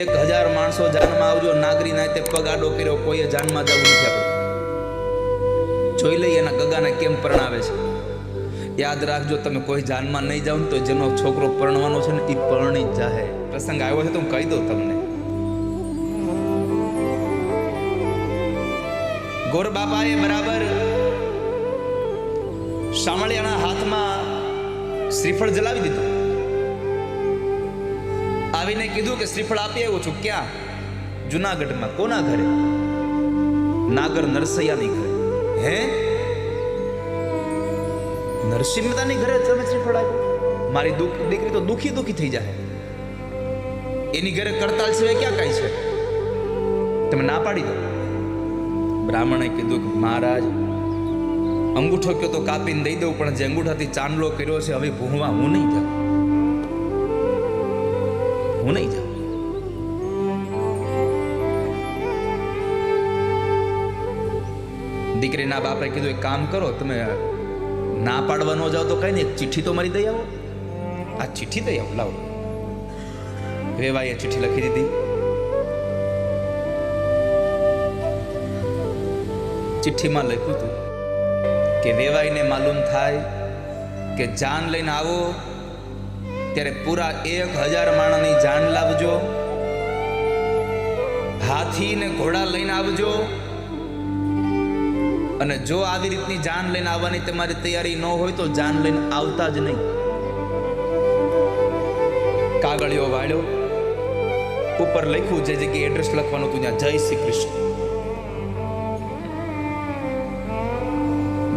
1000 માણસો જાનમાં આવજો, નાગરી નાતે પગ આડો કર્યો, કોઈએ જાનમાં જવું નથી. આપણે જોઈ લઈએ એના ગગાને કેમ પરણાવે છે. યાદ રાખજો, તમે કોઈ જાનમાં નહીં જાવ તો જેનો છોકરો પરણવાનો છે ને એ પરણી જ જાહે. પ્રસંગ આવ્યો છે તો હું કહી દઉં તમને. ગોર બાપાએ બરાબર શામળિયાના હાથમાં શ્રીફળ જલાવી દીધું. આવીને કીધું કે શ્રીફળ આપી આવ્યો છું. ક્યાં? જુનાગઢમાં. કોના ઘરે? નાગર નરસૈયાની ઘરે. હે, નરસિંહ મહેતાની ઘરે તમે શ્રીફળ આપ્યું? મારી દીકરી તો દુખી થઈ જાય. એની ઘરે કરતાલ સિવાય ક્યાં કાંઈ છે? તમે ના પાડી દો. બ્રાહ્મણે કીધું કે મહારાજ, અંગૂઠો કયો તો કાપીને દઈ દઉં, પણ જે અંગૂઠાથી ચાંદલો કર્યો છે હવે ભૂંવા હું નહીં જાઉં. દીકરીના બાપે કીધું એક કામ કરો, તમે ના પાડવા ન જાઓ તો કઈ નહીં, એક ચિઠ્ઠી તો મારી દઈ આવો. આ ચિઠ્ઠી દઈ આવો, લાવો. વેવાઈએ ચિઠ્ઠી લખી દીધી. ચિઠ્ઠીમાં લખ્યું હતું કે વેવાઈને માલુમ થાય કે જાન લઈને આવો ત્યારે પૂરા 1000 માણસની જાન લાવજો, હાથી ને ઘોડા લઈને આવજો, અને જો આવી રીતની જાન લઈને આવવાની તમારી તૈયારી ન હોય તો જાન લઈને આવતા જ નહીં. કાગળિયો વાળ્યો, ઉપર લખ્યું જે જગ્યાએ એડ્રેસ લખવાનું હતું ત્યાં જય શ્રી કૃષ્ણ.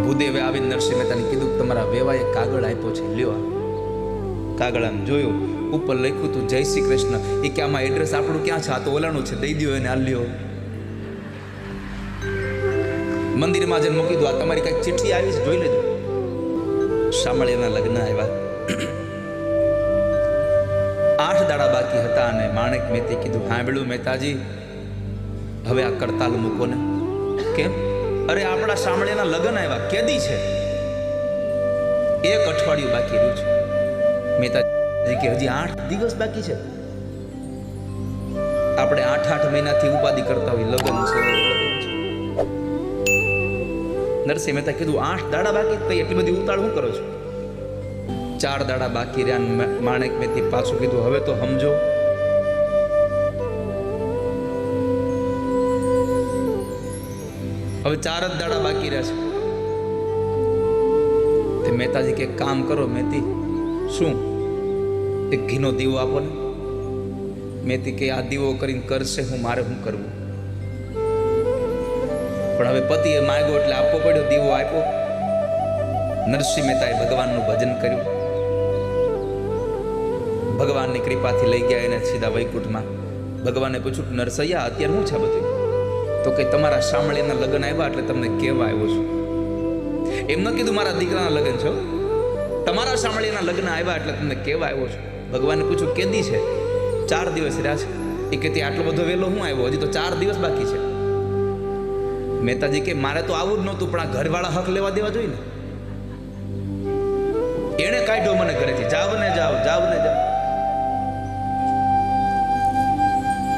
ભૂદેવે આવીને નરસિંહ મહેતાને કીધું તમારા વેવાએ કાગળ આપ્યો છે, લ્યો. કાગળ આમ જોયું, ઉપર લખ્યું હતું જય શ્રી કૃષ્ણ. એ કે આમાં એડ્રેસ આપણું ક્યાં છે? આ તો ઓલાનું છે, દઈ દો એને, આ લ્યો. મંદિરમાં જઈને મૂકી દો. આ તમારી કઈક ચિઠ્ઠી આવી છે, જોઈ લેજો. શામળિયાના લગ્ન આવ્યા. 8 દાડા બાકી હતા અને માણેક મહેતે કીધું હાંભળ્યું મહેતાજી, હવે આ કરતાલ મૂકો ને. કેમ? અરે આપણા શામળિયાના લગ્ન આવ્યા, કેદી છે? 1 અઠવાડિયું બાકી રહ્યું છે. મહેતાજી કે હજી 8 દિવસ બાકી છે. આપણે 8 મહિનાથી ઉપાધિ કરતા હોય, લગ્ન છે. નરસિંહ મહેતા કીધું 8 દાડા બાકી, તો એટલી બધી ઉતાળ હું કરો છો? 4 દાડા બાકી રહ્યા. માણેક મહેતે પાછું કીધું હવે તો સમજો. હવે 4 જ દાડા બાકી રહ્યા છે. મહેતાજી કે કામ કરો મહેતી. શું? એક ઘીનો દીવો આપો ને. મહેતી કે આ દીવો કરીને કરશે હું, મારે શું કરવું? પણ હવે પતિએ માંગ્યો એટલે આપવો પડ્યો. દીવો આપ્યો. નરસિંહ મહેતાએ ભગવાનનું ભજન કર્યું. ભગવાનની કૃપાથી લઈ ગયા એને સીધા વૈકુંઠમાં. ભગવાને પૂછ્યું નરસૈયા અત્યારે શું છે બધું? તો કે તમારા શામળિયાના લગ્ન આવ્યા એટલે તમને કહેવા આવ્યો છું. એમ ન કીધું મારા દીકરાના લગ્ન છે, તમારા શામળિયાના લગ્ન આવ્યા એટલે તમને કહેવા આવ્યો છું. ભગવાને પૂછ્યું કેદી છે? 4 દિવસ રહ્યા છે. એ કે આટલો બધો વહેલો હું આવ્યો? હજી તો 4 દિવસ બાકી છે. મહેતાજી કે મારે તો આવું જ નહોતું, પણ આ ઘરવાળા હક લેવા દેવા જોઈએ ને. એણે કાઢ્યો મને ઘરેથી. જાવ ને જાવ, જાવ ને જાવ.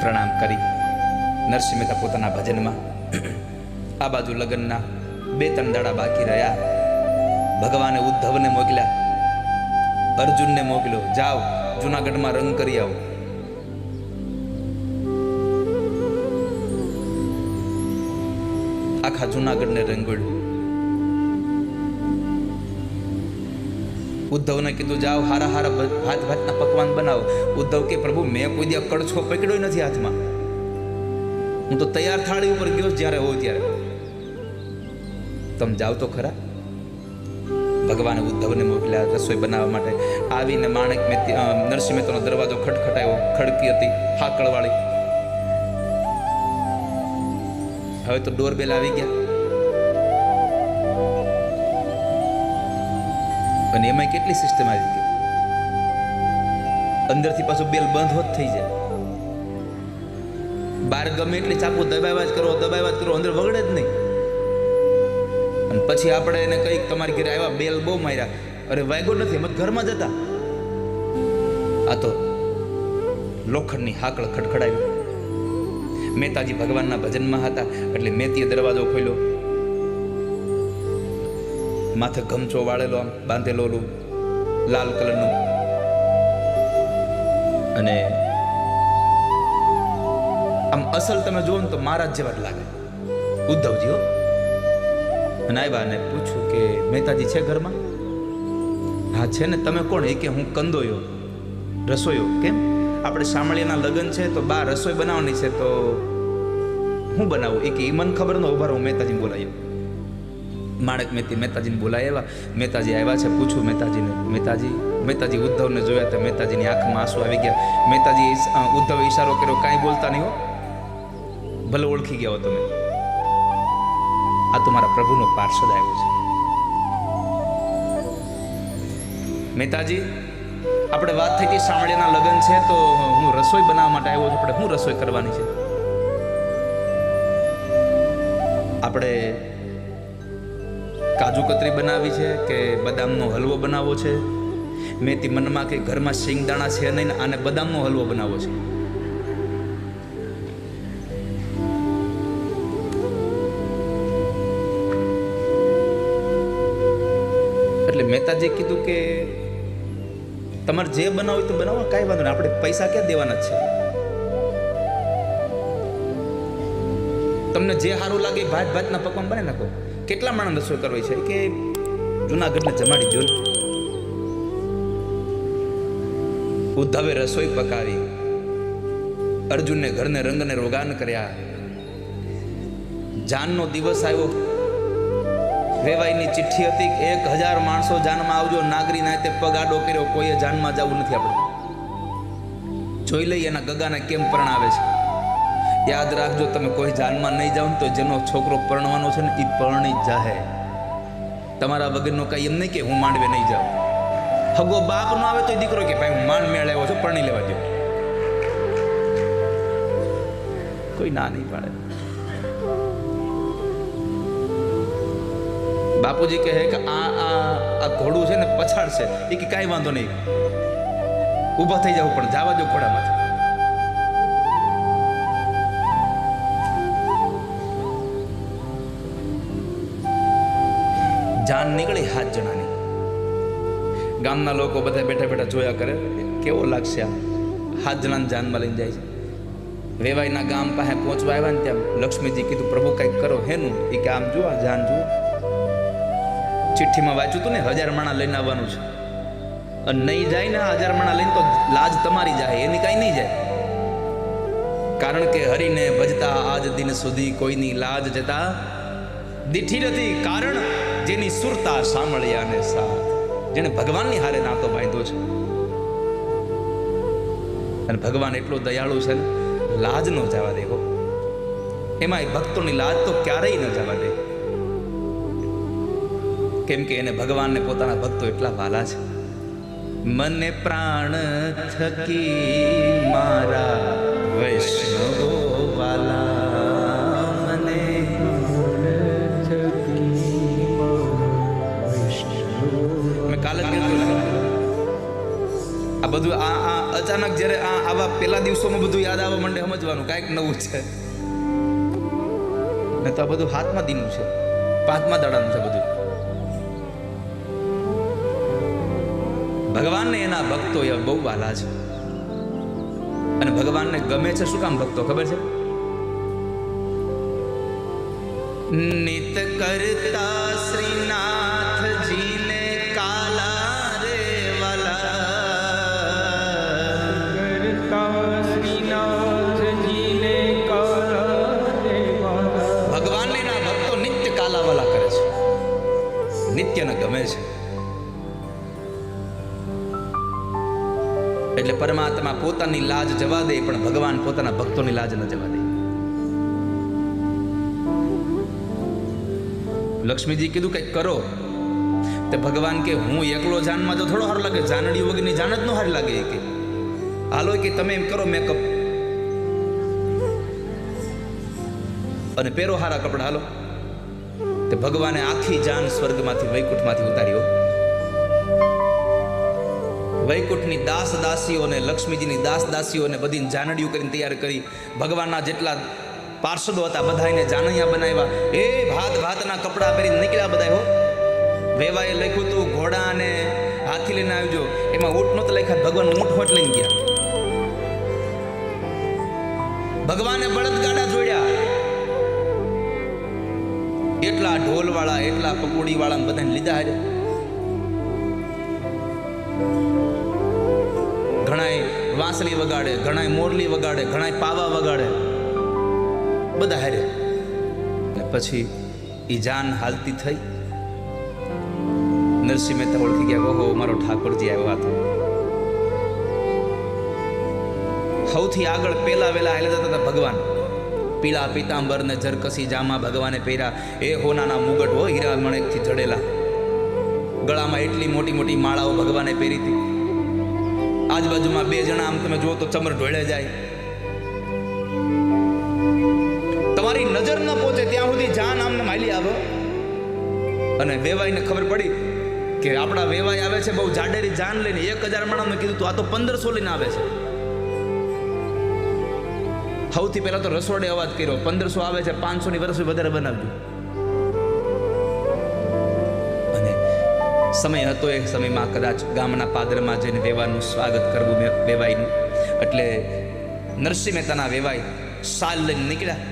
પ્રણામ કરી નરસિંહ મહેતા પોતાના ભજનમાં. આ બાજુ લગ્નના 2-3 દાડા બાકી રહ્યા. ભગવાને ઉદ્ધવને મોકલ્યા, અર્જુનને મોકલ્યો, જાઓ જુનાગઢમાં રંગ કરી આવો. આખા જુનાગઢને રંગોળ્યું. ઉદ્ધવને કીધું જાઓ હારા ભાતના પકવાન બનાવો. ઉદ્ધવ કે પ્રભુ મેં કોઈ દી કડછો પકડ્યો નથી હાથમાં. હું તો તૈયાર થાળી ઉપર ગયો જ્યારે હોય ત્યારે. તમે જાઓ તો ખરા. ભગવાને ઉદ્ધવને મોકલ્યા રસોઈ બનાવવા માટે. આવીને માણેક નરસિંહ મહેતાનો દરવાજો ખટખટાયો. ખડકી હતી હાકળવાળી. હવે તો ડોરબેલ આવી ગયા. અને એમાં કેટલી સિસ્ટમ આવી ગઈ, અંદરથી પાછું બેલ બંધ હોત થઈ જાય. બહાર ગમે એટલી ચાકુ દબાવ્યા જ કરો, અંદર વગડે જ નહીં. અને પછી આપણે એને કંઈક તમારી ઘરે આવ્યા, બેલ બહુ માર્યા, અરે વાગ્યો નથી, એમ ઘરમાં જતા. આ તો લોખંડની હાકળ ખડખડાવી. મહેતાજી ભગવાનના ભજનમાં હતા એટલે મહેતીએ દરવાજો ખોલ્યો. માથે ગમચો વાળેલો, આમ બાંધેલો લાલ કલરનું, અને આમ અસલ તમે જુઓ ને તો મહારાજ જેવા જ લાગે, ઉદ્ધવજી હો. અને આવ્યા અને પૂછ્યું કે મહેતાજી છે ઘરમાં? હા છે ને. તમે કોણ? એ કે હું કંદોયો, રસોઈયો. કેમ? આપણે શામળિયાના લગ્ન છે તો બા રસોઈ બનાવવાની છે, તો હું બનાવું? એ કે એ મને ખબર ન. ઉભા રહો, મહેતાજીને બોલાવ્યો. માણેક મહેતાજીને બોલાવ્યા. મહેતાજી આવ્યા છે. પૂછ્યું મહેતાજી ઉદ્ધવને જોયા તો મહેતાજીની આંખમાં આંસુ આવી ગયા. મહેતાજી ઉદ્ધવ ઈશારો કર્યો, કાંઈ બોલતા નહીં હો, ભલે ઓળખી ગયા હો તમે, આ તો મારા પ્રભુનો પાર્ષદ આવ્યો છે. મહેતાજી, આપણે વાત થઈ હતી શામળિયાના લગ્ન છે તો હું રસોઈ બનાવવા માટે આવ્યો છું. આપણે શું રસોઈ કરવાની છે? આપણે કાજુ કતરી બનાવી છે કે બદામનો હલવો બનાવવો છે? મેથી મનમાં કે ઘરમાં શિંગદાણા છે નહીં, આને બદામનો હલવો બનાવવો છે. એટલે મહેતાજીએ કીધું કે તમારે જે બનાવો તો બનાવો, કાંઈ વાંધો નહીં, આપણે પૈસા ક્યાં દેવાના જ છે. તમને જે સારું લાગે ભાતના પકવાન બનાવી નાખો. કેટલા માણસ રસોઈ કરવી છે? કે જુનાગઢને જમાડી દો. ઉદ્ધવે રસોઈ પકાવી, અર્જુનને ઘરને રંગને રોગાન કર્યા. જાનનો દિવસ આવ્યો, વેવાઈની ચિઠ્ઠી હતી, 1000 માણસો જાનમાં આવજો. નાગરી નાતે પગ આડો કર્યો, કોઈએ જાનમાં જવું નથી. આપણે જોઈ લઈએ એના ગગાને કેમ પરણાવે છે. યાદ રાખજો, તમે કોઈ જાનમાં નહીં જાઓ ને તો જેનો છોકરો પરણવાનો છે ને એ પરણી જાહે. તમારા વગરનો કાંઈ એમ નહીં કે હું માંડવે નહીં જાઉં. હગો બાપ નો આવે તો દીકરો કે ભાઈ હું માંડ મેળ આવ્યો છું, પરણી લેવા દો. કોઈ ના નહીં પાડે. બાપુજી કહે કે આ ઘોડું છે ને પછાડશે. એ કે કાંઈ વાંધો નહીં, ઊભા થઈ જાવ, પણ જવા દો ઘોડામાંથી. જાન નીકળી 7 જણાની. ગામના લોકો બધા બેઠા બેઠા જોયા કરે, કેવો લાગશે આ 7 જણાને જાનમાં લઈને જાય છે. વેવાઈના ગામ પાસે પહોંચવા આવ્યા ને ત્યાં લક્ષ્મીજી કીધું પ્રભુ કંઈક કરો. હેનું? એ કે આમ જુઓ, જાન જુઓ. ચિઠ્ઠીમાં વાંચ્યું હતું ને 1000 માણા લઈને આવવાનું છે, અને નહીં જાય ને 1000 માણા લઈને તો લાજ તમારી જાય, એની કાંઈ નહીં જાય. કારણ કે હરિને ભજતા આજ દિન સુધી કોઈની લાજ જતા દીઠી નથી. કારણ જેની સુરતા સાંભળ્યાને સાથ, જેને ભગવાનની હારે નાતો બાંધ્યો છે. અને ભગવાન એટલો દયાળુ છે ને, લાજ ન જવા દેવો. એમાં ભક્તોની લાજ તો ક્યારેય ન જવા દે. કેમ કે એને ભગવાનને પોતાના ભક્તો એટલા વાલા છે. મને પ્રાણ થકી મારા વૈષ્ણવો વાલા, મને મેં કાલે જ કીધું. આ બધું આ અચાનક જ્યારે આવા પેલા દિવસોમાં બધું યાદ આવવા માંડે, સમજવાનું કાંઈક નવું છે. ને તો આ બધું 7મા દિનનું છે, 5મા દાડાનું છે બધું. ભગવાનને એના ભક્તો એ બહુ વાલા છે. અને ભગવાનને ગમે છે. શું કામ ભક્તો ખબર છે? નિત કરતા શ્રીનાથજીને કાલા રે વાલા, કરતા શ્રીનાથજીને કાલા રે વાલા. ભગવાનને એના ભક્તો નિત્ય કાલાવાલા કરે છે, નિત્યને ગમે છે. એટલે પરમાત્મા પોતાની લાજ જવા દે, પણ ભગવાન પોતાના ભક્તોની લાજ ન જવા દે. લક્ષ્મીજી કીધું કંઈક કરો. તે ભગવાન કે હું એકલો જાનમાં તો થોડો સારો લાગે, જાનડી વગરની જાન જ ન સારી લાગે. કે હાલો કે તમે એમ કરો મેકઅપ અને પહેરો હારા કપડા, હાલો. તે ભગવાને આખી જાન સ્વર્ગમાંથી વૈકુંઠમાંથી ઉતાર્યો. વૈકુંઠની દાસ દાસીઓને, લક્ષ્મીજીની દાસ દાસીઓને બધીને જાનડીઓ કરીને તૈયાર કરી. ભગવાનના જેટલા પાર્ષદો હતા બધાને જાનૈયા બનાવ્યા. એ ભાતના કપડાં પહેરીને નીકળ્યા બધા. હો, વેવાએ લખ્યું હતું ઘોડા અને હાથી લઈને આવજો. એમાં ઊંટ નહોતા લખ્યા, ભગવાન ઊંટ હોટ લઈને ગયા. ભગવાને બળદગાડા જોડ્યા. એટલા ઢોલ વાળા, એટલા પકોડી વાળા બધાને લીધા. હારે ઘણાય વાંસળી વગાડે, ઘણાય મોરલી વગાડે, ઘણાય પાવા વગાડે, બધા હારે. પછી ઈ જાન હાલતી થઈ. નરસિંહ મહેતા ઓળખી ગયા, ઓહો મારો ઠાકોરજી આવ્યા હતા. સૌથી આગળ પેલા વેલા હાલે જતા હતા ભગવાન. પીળા પીતાંબર ને જરકસી જામા ભગવાને પહેર્યા. એ હોનાના મુગટ હો, હીરા મણેકથી જડેલા. ગળામાં એટલી મોટી મોટી માળાઓ ભગવાને પહેરી હતી. આજુબાજુમાં બે જણા આમ તમે જુઓ તો ચમર ઢોળે જાય. તમારી નજર ન પહોંચે ત્યાં સુધી જાન આમને માલી આવે. અને વેવાઈને ખબર પડી કે આપણા વેવાઈ આવે છે બહુ જાડેરી જાન લઈને. 1000 માણસને કીધું તું, આ તો 1500 લઈને આવે છે. સૌથી પહેલા તો રસોડે અવાજ કર્યો, 1500 આવે છે, 500ની વર્ષથી વધારે બનાવજો. અને સમય હતો, એ સમયમાં કદાચ ગામના પાદરમાં જઈને વેવાનું સ્વાગત કરવું વેવાઈનું. એટલે નરસિંહ મહેતાના વેવાઈ સાલ લઈને નીકળ્યા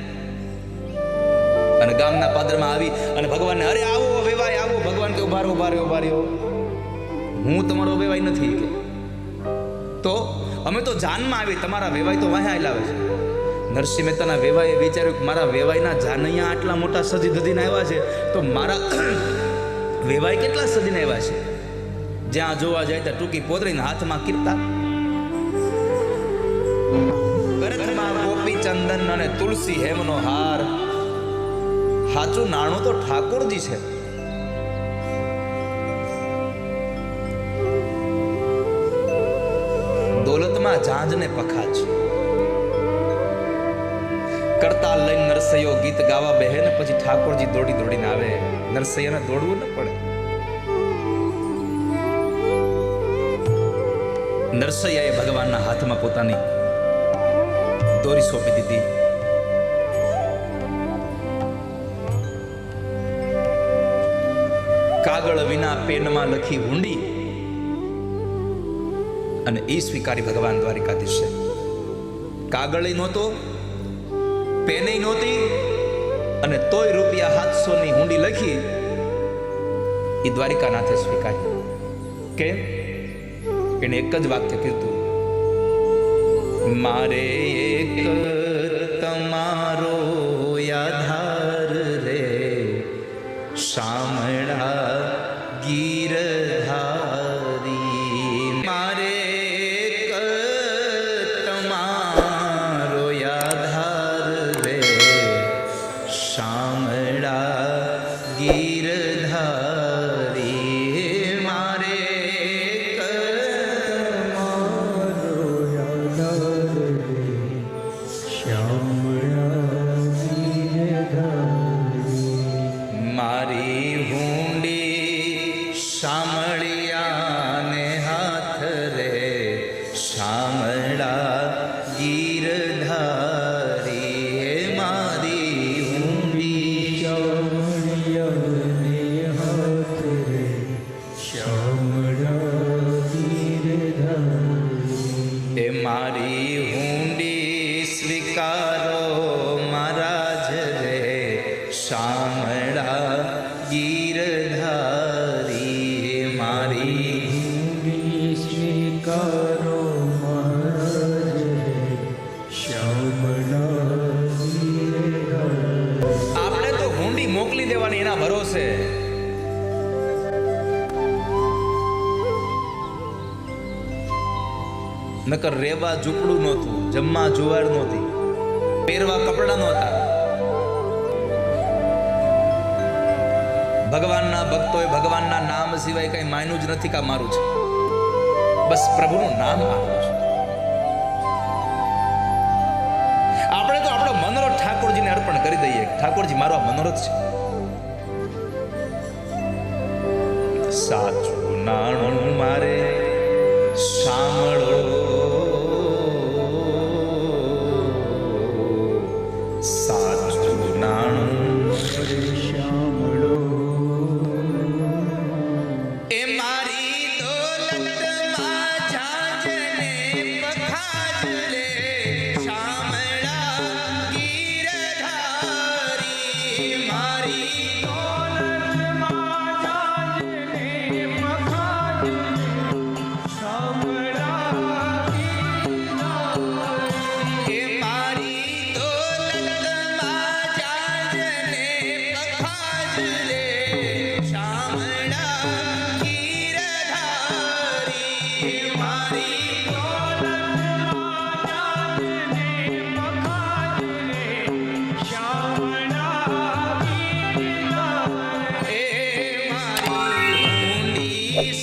અને ગામના પાદરમાં આવી અને ભગવાનને, અરે આવો વેવાઈ આવો. ભગવાન કે ઉભા રહ્યો, હું તમારો વેવાઈ નથી. કે તો અમે તો જાનમાં આવી, તમારા વેવાઈ તો વાહે લાવે છે. નરસિંહ મહેતાના વેવાઈએ વિચાર્યું કે મારા વેવાઈના જાનૈયા આટલા મોટા સજી ધજીને આવ્યા છે, તો મારા વેવાઈ કેટલા સજીને આવ્યા છે. જ્યાં જોવા જાય ત્યાં ટૂંકી પોતરીને હાથમાં કીર્તા, કરતમાં ગોપી ચંદન અને તુલસી હેમનો હાર. સાચું નાણું તો ઠાકોરજી છે. દોલતમાં ઝાંઝને પખાજ. કરતાલ લઈને નરસૈયો ગીત ગાવા બેહે ને પછી ઠાકોરજી દોડી દોડીને આવે. નરસૈયાને દોડવું ન પડે. નરસૈયાએ ભગવાનના હાથમાં પોતાની દોરી સોંપી દીધી. કાગળ વિના પેનમાં લખી હુંડી અને એ સ્વીકારી ભગવાન દ્વારિકાધીશે. કાગળ નહોતો, પેન નહોતી, અને તોય ₹700ની હુંડી લખી એ દ્વારિકાનાથે સ્વીકારી. કેમ? એને એક જ વાક્ય કીધું, મારે એક તમારો આધાર રે શામળા ગીરધારી. મારે એક તમારો આધાર રે શામળા ગીરધારી. મારે એક તમારો આધાર રે શામળા ગીરધારી. મારી હુંડી શામળિયાને હાથ રે શામળા ગીરધારી. મારી હુંડી શામળિયાને હાથ રે શામળા ગીરધારી. એ મારી હુંડી સ્વીકારો મહારાજ રે શામળા ગીરધારી. મારી હુંડી સ્વીકારો મહારાજ રે શામળા ગીરધારી. આપણે તો હુંડી મોકલી દેવાની એના ભરોસે. નકર રેવા ઝૂંપડું નહોતું, જમવા જુવાર નહોતી, પહેરવા કપડા નહોતા. ભગવાનના ભક્તોએ ભગવાનના નામ સિવાય કઈ માન્યું જ નથી કે મારું છે. બસ પ્રભુનું નામ માનવું છે. આપણે તો આપણો મનોરથ ઠાકોરજીને અર્પણ કરી દઈએ. ઠાકોરજી મારો આ મનોરથ છે. સાચું નાણું મારે સાંભળો સાચું નાણું સાંભળો. એ મારી દોલતમાં જાજને પખાજલે શામળા ગીરધારી. મારી દોલતમાં જાજને પખાજલે શામળા ગીરધારી. એ મારી દોલતમાં જાજને પખાજલે શામળા ગીરધારી. મારી દોલતમાં જાજને પખાજલે શામળા ગીરધારી. એ મારી ઊંડી